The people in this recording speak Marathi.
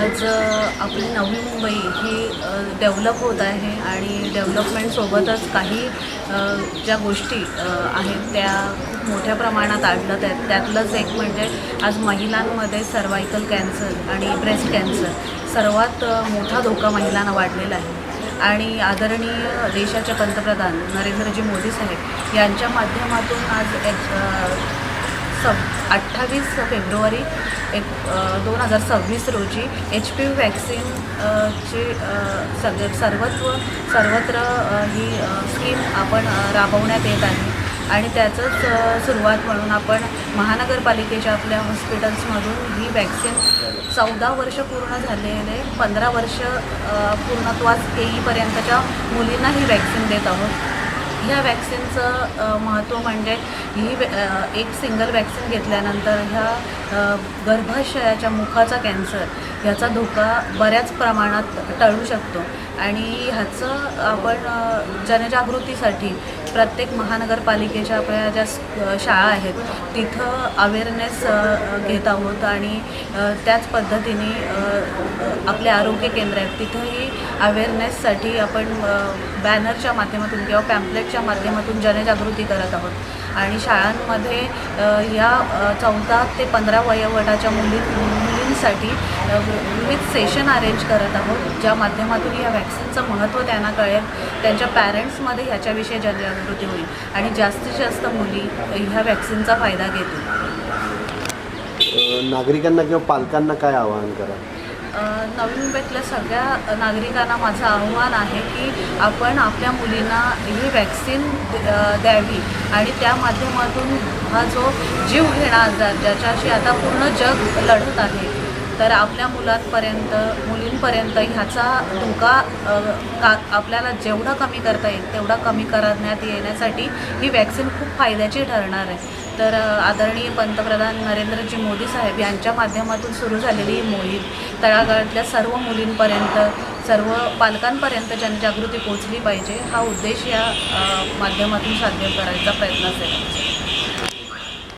आज आपली नवी मुंबई ही डेव्हलप होत आहे आणि डेव्हलपमेंटसोबतच काही ज्या गोष्टी आहेत त्या खूप मोठ्या प्रमाणात आढळत आहेत. त्यातलंच एक म्हणजे आज महिलांमध्ये सर्वायकल कॅन्सर आणि ब्रेस्ट कॅन्सर सर्वात मोठा धोका महिलांना वाढलेला आहे. आणि आदरणीय देशाचे पंतप्रधान नरेंद्रजी मोदी साहेब यांच्या माध्यमातून आज 28 फेब्रुवारी 2026 रोजी HPV वॅक्सिन ची सर्वत्र ही स्कीम आपण राबवण्यात येत आहे. आणि त्याचंच सुरुवात म्हणून आपण महानगरपालिकेच्या आपल्या हॉस्पिटल्समधून ही वॅक्सिन 14 वर्ष पूर्ण झालेले 15 वर्ष पूर्णत्वास येईपर्यंतच्या मुलींना ही वॅक्सिन देत आहोत. ह्या वॅक्सिनचं महत्त्व म्हणजे ही एक सिंगल वॅक्सिन घेतल्यानंतर ह्या गर्भाशयाच्या मुखाचा कॅन्सर ह्याचा धोका बऱ्याच प्रमाणात टळू शकतो. आणि ह्याचं आपण जनजागृतीसाठी प्रत्येक महानगरपालिकेच्या आपल्या ज्या शाळा आहेत तिथं अवेअरनेस घेत आहोत. आणि त्याच पद्धतीने आपले आरोग्य केंद्र आहेत तिथंही अवेअरनेससाठी आपण बॅनरच्या माध्यमातून किंवा पॅम्पलेटच्या माध्यमातून जनजागृती करत आहोत. आणि शाळांमध्ये या 14 ते 15 वयोगटाच्या मुलींसाठी विविध सेशन अरेंज करत आहोत, ज्या माध्यमातून या वॅक्सिनचं महत्त्व त्यांना कळेल, त्यांच्या पॅरेंट्समध्ये ह्याच्याविषयी जनजागृती होईल आणि जास्तीत जास्त मुली ह्या वॅक्सिनचा फायदा घेतील. नागरिकांना किंवा पालकांना काय आवाहन करा? नवी मुंबईतल्या सगळ्या नागरिकांना माझं आव्हान आहे की आपण आपल्या मुलींना ही वॅक्सिन द्यावी आणि त्या माध्यमातून हा जो जीव घेणा आजार ज्याच्याशी आता पूर्ण जग लढत आहे, तर आपल्या मुलींपर्यंत ह्याचा धोका आपल्याला जेवढा कमी करता येईल तेवढा कमी करण्यात येण्यासाठी ही वॅक्सिन खूप फायद्याची ठरणार आहे. तर आदरणीय पंतप्रधान नरेंद्रजी मोदी साहेब यांच्या माध्यमातून सुरू झालेली ही मोहीम तळागाळातल्या सर्व मुलींपर्यंत, सर्व पालकांपर्यंत जनजागृती पोचली पाहिजे, हा उद्देश या माध्यमातून साध्य करायचा प्रयत्न असेल.